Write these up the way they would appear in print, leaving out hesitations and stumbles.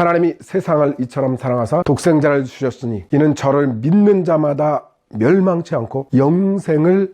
하나님이 세상을 이처럼 사랑하사 독생자를 주셨으니 이는 저를 믿는 자마다 멸망치 않고 영생을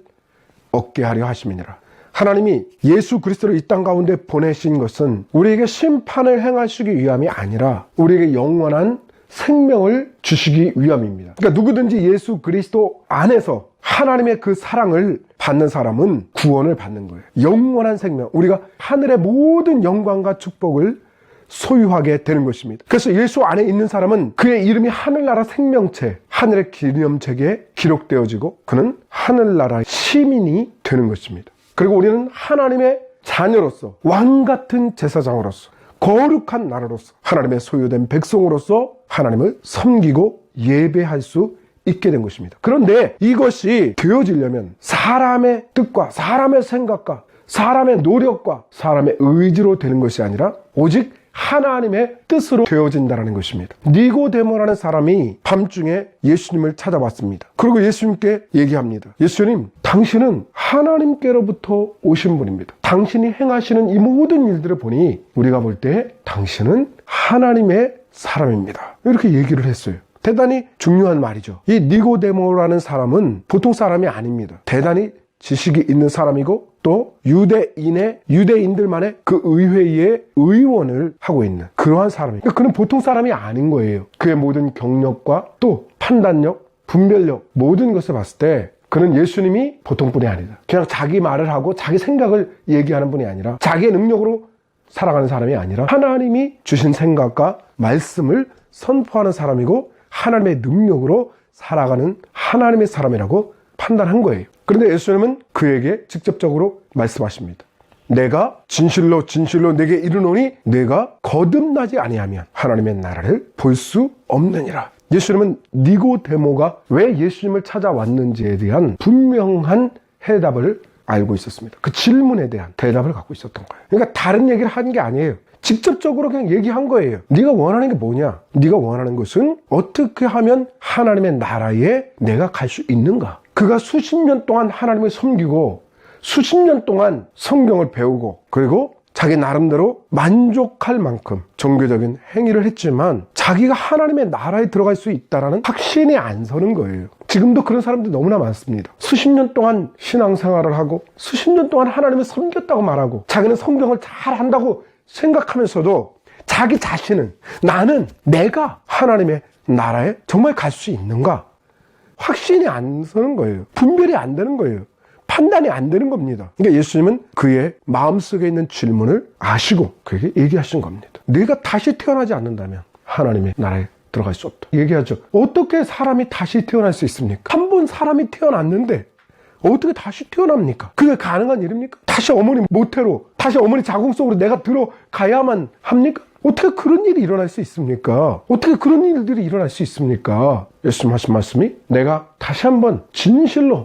얻게 하려 하심이니라. 하나님이 예수 그리스도를 이 땅 가운데 보내신 것은 우리에게 심판을 행하시기 위함이 아니라 우리에게 영원한 생명을 주시기 위함입니다. 그러니까 누구든지 예수 그리스도 안에서 하나님의 그 사랑을 받는 사람은 구원을 받는 거예요. 영원한 생명, 우리가 하늘의 모든 영광과 축복을 소유하게 되는 것입니다. 그래서 예수 안에 있는 사람은 그의 이름이 하늘나라 생명체, 하늘의 기념책에 기록되어지고 그는 하늘나라의 시민이 되는 것입니다. 그리고 우리는 하나님의 자녀로서, 왕같은 제사장으로서, 거룩한 나라로서, 하나님의 소유된 백성으로서 하나님을 섬기고 예배할 수 있게 된 것입니다. 그런데 이것이 되어지려면 사람의 뜻과 사람의 생각과 사람의 노력과 사람의 의지로 되는 것이 아니라 오직 하나님의 뜻으로 되어진다는 것입니다. 니고데모라는 사람이 밤중에 예수님을 찾아왔습니다. 그리고 예수님께 얘기합니다. 예수님, 당신은 하나님께로부터 오신 분입니다. 당신이 행하시는 이 모든 일들을 보니 우리가 볼 때 당신은 하나님의 사람입니다. 이렇게 얘기를 했어요. 대단히 중요한 말이죠. 이 니고데모라는 사람은 보통 사람이 아닙니다. 대단히 지식이 있는 사람이고 또 유대인들만의 그 의회의 의원을 하고 있는 그러한 사람이에요. 그러니까 그는 보통 사람이 아닌 거예요. 그의 모든 경력과 또 판단력, 분별력 모든 것을 봤을 때 그는 예수님이 보통 분이 아니다. 그냥 자기 말을 하고 자기 생각을 얘기하는 분이 아니라 자기의 능력으로 살아가는 사람이 아니라 하나님이 주신 생각과 말씀을 선포하는 사람이고 하나님의 능력으로 살아가는 하나님의 사람이라고 판단한 거예요. 그런데 예수님은 그에게 직접적으로 말씀하십니다. 내가 진실로 내게 이르노니 내가 거듭나지 아니하면 하나님의 나라를 볼 수 없느니라. 예수님은 니고데모가 왜 예수님을 찾아왔는지에 대한 분명한 해답을 알고 있었습니다. 그 질문에 대한 대답을 갖고 있었던 거예요. 그러니까 다른 얘기를 한 게 아니에요. 직접적으로 그냥 얘기한 거예요. 네가 원하는 게 뭐냐? 네가 원하는 것은 어떻게 하면 하나님의 나라에 내가 갈 수 있는가? 그가 수십 년 동안 하나님을 섬기고 수십 년 동안 성경을 배우고 그리고 자기 나름대로 만족할 만큼 종교적인 행위를 했지만 자기가 하나님의 나라에 들어갈 수 있다는 확신이 안 서는 거예요. 지금도 그런 사람들이 너무나 많습니다. 수십 년 동안 신앙생활을 하고 수십 년 동안 하나님을 섬겼다고 말하고 자기는 성경을 잘 한다고 생각하면서도 자기 자신은 내가 하나님의 나라에 정말 갈 수 있는가? 확신이 안 서는 거예요. 분별이 안 되는 거예요. 판단이 안 되는 겁니다. 그러니까 예수님은 그의 마음속에 있는 질문을 아시고 그에게 얘기하신 겁니다. 네가 다시 태어나지 않는다면 하나님의 나라에 들어갈 수 없다. 얘기하죠. 어떻게 사람이 다시 태어날 수 있습니까? 한 번 사람이 태어났는데 어떻게 다시 태어납니까? 그게 가능한 일입니까? 다시 어머니 모태로, 다시 어머니 자궁 속으로 내가 들어가야만 합니까? 어떻게 그런 일이 일어날 수 있습니까? 어떻게 그런 일들이 일어날 수 있습니까? 예수님 하신 말씀이 내가 다시 한번 진실로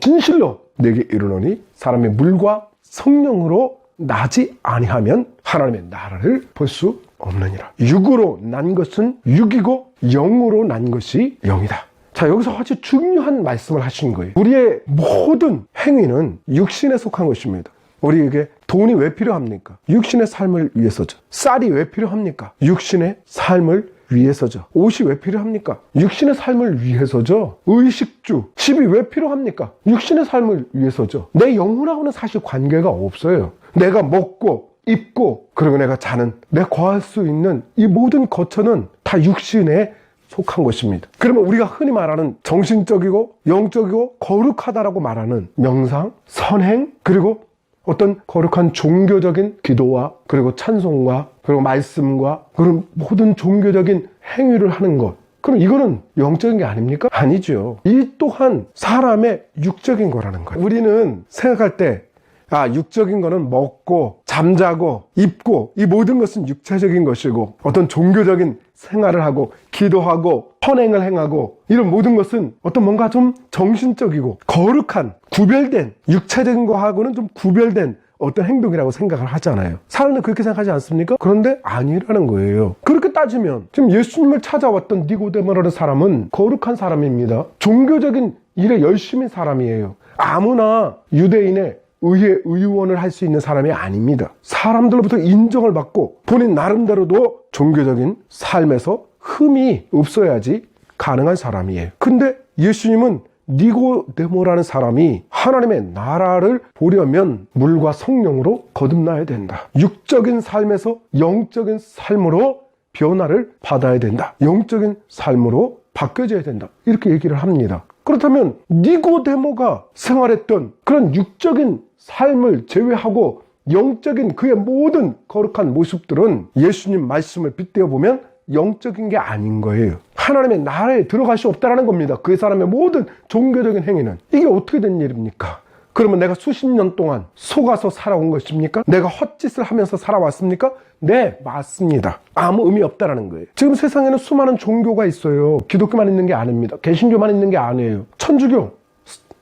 내게 이르노니 사람이 물과 성령으로 나지 아니하면 하나님의 나라를 볼 수 없느니라. 육으로 난 것은 육이고 영으로 난 것이 영이다. 자, 여기서 아주 중요한 말씀을 하신 거예요. 우리의 모든 행위는 육신에 속한 것입니다. 우리에게 돈이 왜 필요합니까? 육신의 삶을 위해서죠. 쌀이 왜 필요합니까? 육신의 삶을 위해서죠. 옷이 왜 필요합니까? 육신의 삶을 위해서죠. 의식주, 집이 왜 필요합니까? 육신의 삶을 위해서죠. 내 영혼하고는 사실 관계가 없어요. 내가 먹고 입고 그리고 내가 자는, 내가 거할 수 있는 이 모든 거처는 다 육신에 속한 것입니다. 그러면 우리가 흔히 말하는 정신적이고 영적이고 거룩하다라고 말하는 명상, 선행, 그리고 어떤 거룩한 종교적인 기도와 그리고 찬송과 그리고 말씀과 그런 모든 종교적인 행위를 하는 것, 그럼 이거는 영적인 게 아닙니까? 아니죠. 이 또한 사람의 육적인 거라는 거예요. 우리는 생각할 때 육적인 거는 먹고 잠자고 입고 이 모든 것은 육체적인 것이고 어떤 종교적인 생활을 하고 기도하고 선행을 행하고 이런 모든 것은 어떤 뭔가 좀 정신적이고 거룩한 구별된 육체적인 거하고는 좀 구별된 어떤 행동이라고 생각을 하잖아요. 사람은 그렇게 생각하지 않습니까? 그런데 아니라는 거예요. 그렇게 따지면 지금 예수님을 찾아왔던 니고데모라는 사람은 거룩한 사람입니다. 종교적인 일에 열심인 사람이에요. 아무나 유대인의 의회 의원을 할 수 있는 사람이 아닙니다. 사람들로부터 인정을 받고 본인 나름대로도 종교적인 삶에서 흠이 없어야지 가능한 사람이에요. 근데 예수님은 니고데모라는 사람이 하나님의 나라를 보려면 물과 성령으로 거듭나야 된다. 육적인 삶에서 영적인 삶으로 변화를 받아야 된다. 영적인 삶으로 바뀌어져야 된다. 이렇게 얘기를 합니다. 그렇다면 니고데모가 생활했던 그런 육적인 삶을 제외하고 영적인 그의 모든 거룩한 모습들은 예수님 말씀을 빗대어 보면 영적인 게 아닌 거예요. 하나님의 나라에 들어갈 수 없다는 겁니다. 그 사람의 모든 종교적인 행위는. 이게 어떻게 된 일입니까? 그러면 내가 수십 년 동안 속아서 살아온 것입니까? 내가 헛짓을 하면서 살아왔습니까? 네, 맞습니다. 아무 의미 없다라는 거예요. 지금 세상에는 수많은 종교가 있어요. 기독교만 있는 게 아닙니다. 개신교만 있는 게 아니에요. 천주교,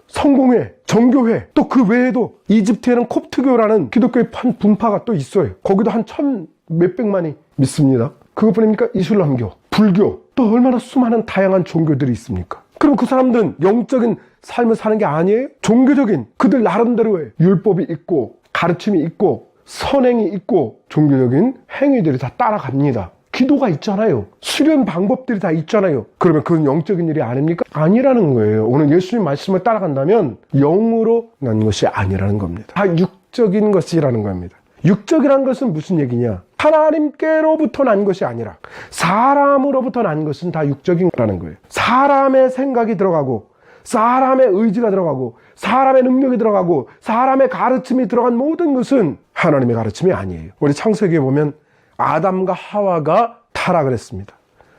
성공회, 정교회, 또 그 외에도 이집트에는 콥트교라는 기독교의 한 분파가 또 있어요. 거기도 한 몇백만이 믿습니다. 그것뿐입니까? 이슬람교, 불교, 또 얼마나 수많은 다양한 종교들이 있습니까? 그럼 그 사람들은 영적인 삶을 사는 게 아니에요? 종교적인 그들 나름대로의 율법이 있고 가르침이 있고 선행이 있고 종교적인 행위들이 다 따라갑니다. 기도가 있잖아요. 수련 방법들이 다 있잖아요. 그러면 그건 영적인 일이 아닙니까? 아니라는 거예요. 오늘 예수님 말씀을 따라간다면 영으로 난 것이 아니라는 겁니다. 다 육적인 것이라는 겁니다. 육적이라는 것은 무슨 얘기냐? 하나님께로부터 난 것이 아니라 사람으로부터 난 것은 다 육적인라는 거예요. 사람의 생각이 들어가고 사람의 의지가 들어가고 사람의 능력이 들어가고 사람의 가르침이 들어간 모든 것은 하나님의 가르침이 아니에요. 우리 창세기에 보면 아담과 하와가 타락을 했습니다.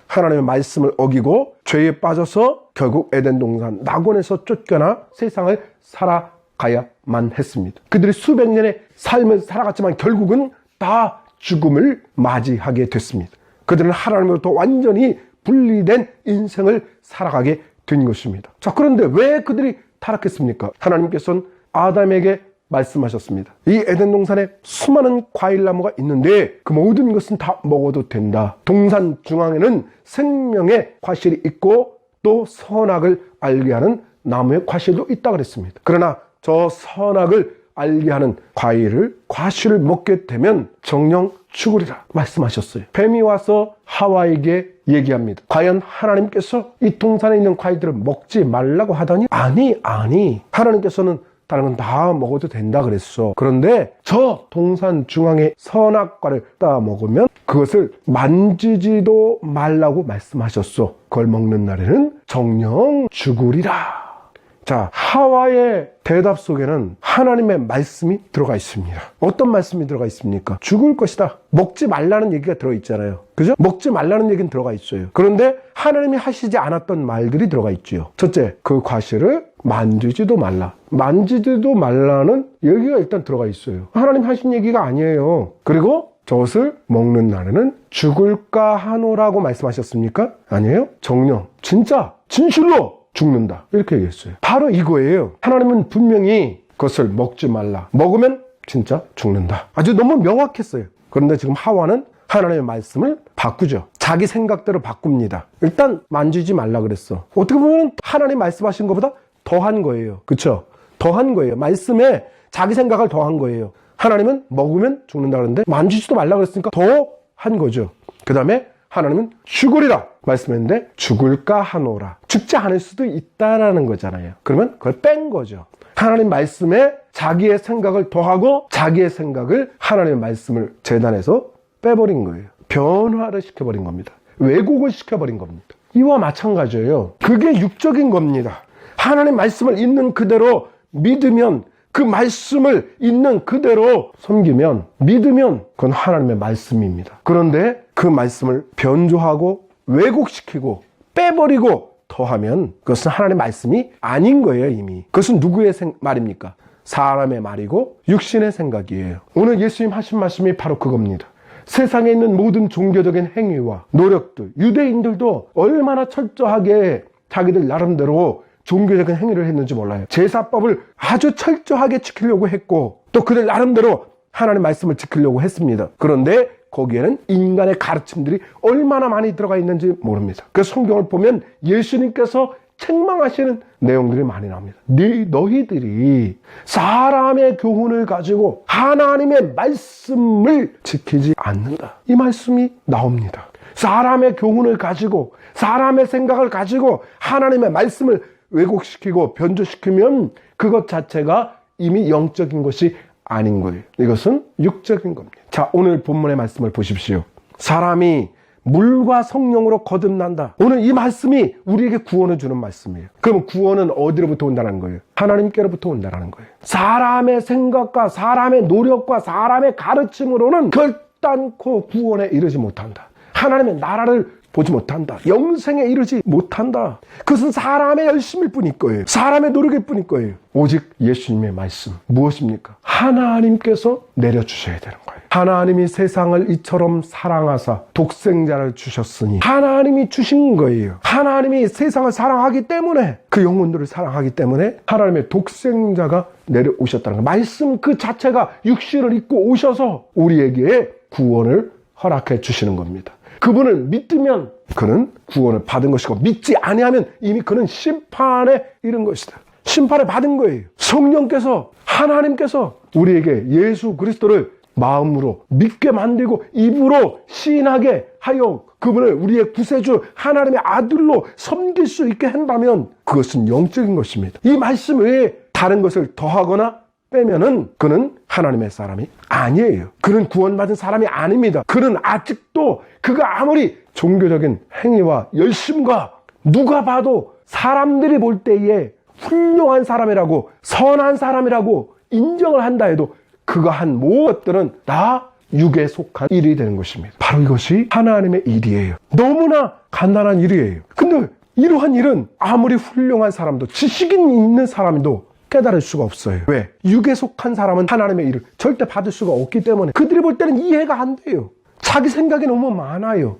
하나님의 말씀을 어기고 죄에 빠져서 결국 에덴 동산 낙원에서 쫓겨나 세상을 살아가야만 했습니다. 그들이 수백 년의 삶을 살아갔지만 결국은 다 죽음을 맞이하게 됐습니다. 그들은 하나님으로부터 완전히 분리된 인생을 살아가게 된 것입니다. 자, 그런데 왜 그들이 타락했습니까? 하나님께서는 아담에게 말씀하셨습니다. 이 에덴 동산에 수많은 과일나무가 있는데 그 모든 것은 다 먹어도 된다. 동산 중앙에는 생명의 과실이 있고 또 선악을 알게 하는 나무의 과실도 있다 그랬습니다. 그러나 저 선악을 알게 하는 과실을 먹게 되면 정령 죽으리라 말씀하셨어요. 뱀이 와서 하와에게 얘기합니다. 과연 하나님께서 이 동산에 있는 과일들을 먹지 말라고 하더니 아니 하나님께서는 다른 건 다 먹어도 된다 그랬어. 그런데 저 동산 중앙에 선악과를 따 먹으면 그것을 만지지도 말라고 말씀하셨어. 그걸 먹는 날에는 정녕 죽으리라. 자, 하와의 대답 속에는 하나님의 말씀이 들어가 있습니다. 어떤 말씀이 들어가 있습니까? 죽을 것이다. 먹지 말라는 얘기가 들어있잖아요. 그죠? 먹지 말라는 얘기는 들어가 있어요. 그런데 하나님이 하시지 않았던 말들이 들어가 있죠. 첫째, 그 과실을 만지지도 말라. 만지지도 말라는 얘기가 일단 들어가 있어요. 하나님 하신 얘기가 아니에요. 그리고 저것을 먹는 날에는 죽을까 하노라고 말씀하셨습니까? 아니에요? 정녕, 진짜, 진실로 죽는다. 이렇게 얘기했어요. 바로 이거예요. 하나님은 분명히 그것을 먹지 말라. 먹으면 진짜 죽는다. 아주 너무 명확했어요. 그런데 지금 하와는 하나님의 말씀을 바꾸죠. 자기 생각대로 바꿉니다. 일단 만지지 말라 그랬어. 어떻게 보면 하나님 말씀하신 것보다 더한 거예요. 그렇죠? 더한 거예요. 말씀에 자기 생각을 더한 거예요. 하나님은 먹으면 죽는다 그랬는데 만지지도 말라 그랬으니까 더 한 거죠. 그 다음에 하나님은 죽으리라 말씀했는데 죽을까 하노라. 죽지 않을 수도 있다라는 거잖아요. 그러면 그걸 뺀 거죠. 하나님 말씀에 자기의 생각을 더하고 자기의 생각을 하나님의 말씀을 재단해서 빼버린 거예요. 변화를 시켜버린 겁니다. 왜곡을 시켜버린 겁니다. 이와 마찬가지예요. 그게 육적인 겁니다. 하나님 말씀을 있는 그대로 믿으면, 그 말씀을 있는 그대로 섬기면, 믿으면 그건 하나님의 말씀입니다. 그런데 그 말씀을 변조하고 왜곡시키고 빼버리고 더하면 그것은 하나님의 말씀이 아닌 거예요. 이미. 그것은 누구의 말입니까? 사람의 말이고 육신의 생각이에요. 오늘 예수님 하신 말씀이 바로 그겁니다. 세상에 있는 모든 종교적인 행위와 노력들, 유대인들도 얼마나 철저하게 자기들 나름대로 종교적인 행위를 했는지 몰라요. 제사법을 아주 철저하게 지키려고 했고 또 그들 나름대로 하나님의 말씀을 지키려고 했습니다. 그런데 거기에는 인간의 가르침들이 얼마나 많이 들어가 있는지 모릅니다. 그 성경을 보면 예수님께서 책망하시는 내용들이 많이 나옵니다. 너희들이 사람의 교훈을 가지고 하나님의 말씀을 지키지 않는다. 이 말씀이 나옵니다. 사람의 교훈을 가지고, 사람의 생각을 가지고 하나님의 말씀을 왜곡시키고 변조시키면 그것 자체가 이미 영적인 것이 아닌 거예요. 이것은 육적인 겁니다. 자, 오늘 본문의 말씀을 보십시오. 사람이 물과 성령으로 거듭난다. 오늘 이 말씀이 우리에게 구원을 주는 말씀이에요. 그럼 구원은 어디로부터 온다는 거예요? 하나님께로부터 온다는 거예요. 사람의 생각과 사람의 노력과 사람의 가르침으로는 결단코 구원에 이르지 못한다. 하나님의 나라를 보지 못한다. 영생에 이르지 못한다. 그것은 사람의 열심일 뿐일 거예요. 사람의 노력일 뿐일 거예요. 오직 예수님의 말씀. 무엇입니까? 하나님께서 내려주셔야 되는 거예요. 하나님이 세상을 이처럼 사랑하사 독생자를 주셨으니 하나님이 주신 거예요. 하나님이 세상을 사랑하기 때문에, 그 영혼들을 사랑하기 때문에 하나님의 독생자가 내려오셨다는 거예요. 말씀 그 자체가 육신을 입고 오셔서 우리에게 구원을 허락해 주시는 겁니다. 그분을 믿으면 그는 구원을 받은 것이고, 믿지 아니하면 이미 그는 심판에 이른 것이다. 심판을 받은 거예요. 성령께서, 하나님께서 우리에게 예수 그리스도를 마음으로 믿게 만들고 입으로 시인하게 하여 그분을 우리의 구세주 하나님의 아들로 섬길 수 있게 한다면 그것은 영적인 것입니다. 이 말씀 외에 다른 것을 더하거나 빼면은 그는 하나님의 사람이 아니에요. 그는 구원받은 사람이 아닙니다. 그는 아직도 그가 아무리 종교적인 행위와 열심과 누가 봐도 사람들이 볼 때에 훌륭한 사람이라고, 선한 사람이라고 인정을 한다 해도 그가 한 모든 것들은 다 육에 속한 일이 되는 것입니다. 바로 이것이 하나님의 일이에요. 너무나 간단한 일이에요. 근데 이러한 일은 아무리 훌륭한 사람도, 지식인 있는 사람도 깨달을 수가 없어요. 왜? 육에 속한 사람은 하나님의 일을 절대 받을 수가 없기 때문에 그들이 볼 때는 이해가 안 돼요. 자기 생각이 너무 많아요.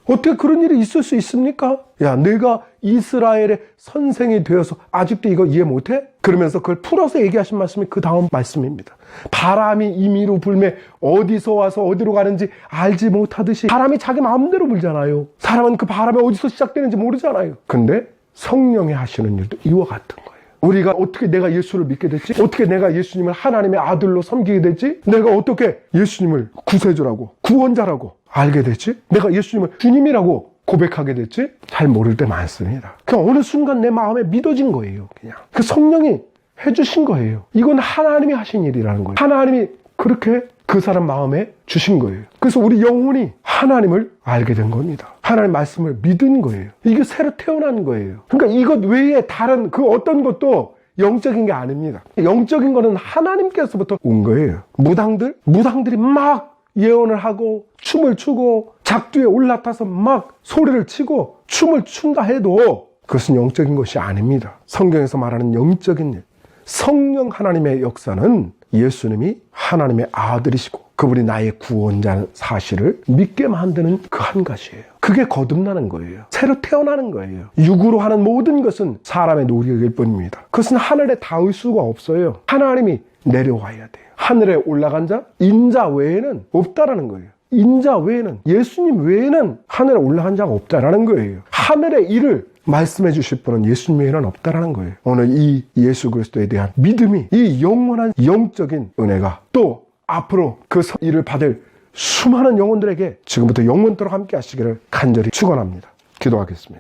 어떻게 그런 일이 있을 수 있습니까? 야, 내가 이스라엘의 선생이 되어서 아직도 이거 이해 못해? 그러면서 그걸 풀어서 얘기하신 말씀이 그 다음 말씀입니다. 바람이 임의로 불매 어디서 와서 어디로 가는지 알지 못하듯이, 바람이 자기 마음대로 불잖아요. 사람은 그 바람이 어디서 시작되는지 모르잖아요. 근데 성령이 하시는 일도 이와 같은 거예요. 우리가 어떻게 내가 예수를 믿게 됐지? 어떻게 내가 예수님을 하나님의 아들로 섬기게 됐지? 내가 어떻게 예수님을 구세주라고, 구원자라고 알게 됐지? 내가 예수님을 주님이라고 고백하게 됐지? 잘 모를 때 많습니다. 그냥 어느 순간 내 마음에 믿어진 거예요. 그냥 그 성령이 해주신 거예요. 이건 하나님이 하신 일이라는 거예요. 하나님이 그렇게 그 사람 마음에 주신 거예요. 그래서 우리 영혼이 하나님을 알게 된 겁니다. 하나님 말씀을 믿은 거예요. 이게 새로 태어난 거예요. 그러니까 이것 외에 다른 그 어떤 것도 영적인 게 아닙니다. 영적인 거는 하나님께서부터 온 거예요. 무당들이 막 예언을 하고 춤을 추고 작두에 올라타서 막 소리를 치고 춤을 춘다 해도 그것은 영적인 것이 아닙니다. 성경에서 말하는 영적인 일, 성령 하나님의 역사는 예수님이 하나님의 아들이시고 그분이 나의 구원자는 사실을 믿게 만드는 그 한 가지예요. 그게 거듭나는 거예요. 새로 태어나는 거예요. 육으로 하는 모든 것은 사람의 노력일 뿐입니다. 그것은 하늘에 닿을 수가 없어요. 하나님이 내려와야 돼요. 하늘에 올라간 자, 인자 외에는 없다라는 거예요. 인자 외에는, 예수님 외에는 하늘에 올라간 자가 없다라는 거예요. 하늘의 일을 말씀해 주실 분은 예수님 외에는 없다라는 거예요. 오늘 이 예수 그리스도에 대한 믿음이, 이 영원한 영적인 은혜가 또 앞으로 그 일을 받을 수많은 영혼들에게 지금부터 영원토록 함께 하시기를 간절히 축원합니다. 기도하겠습니다.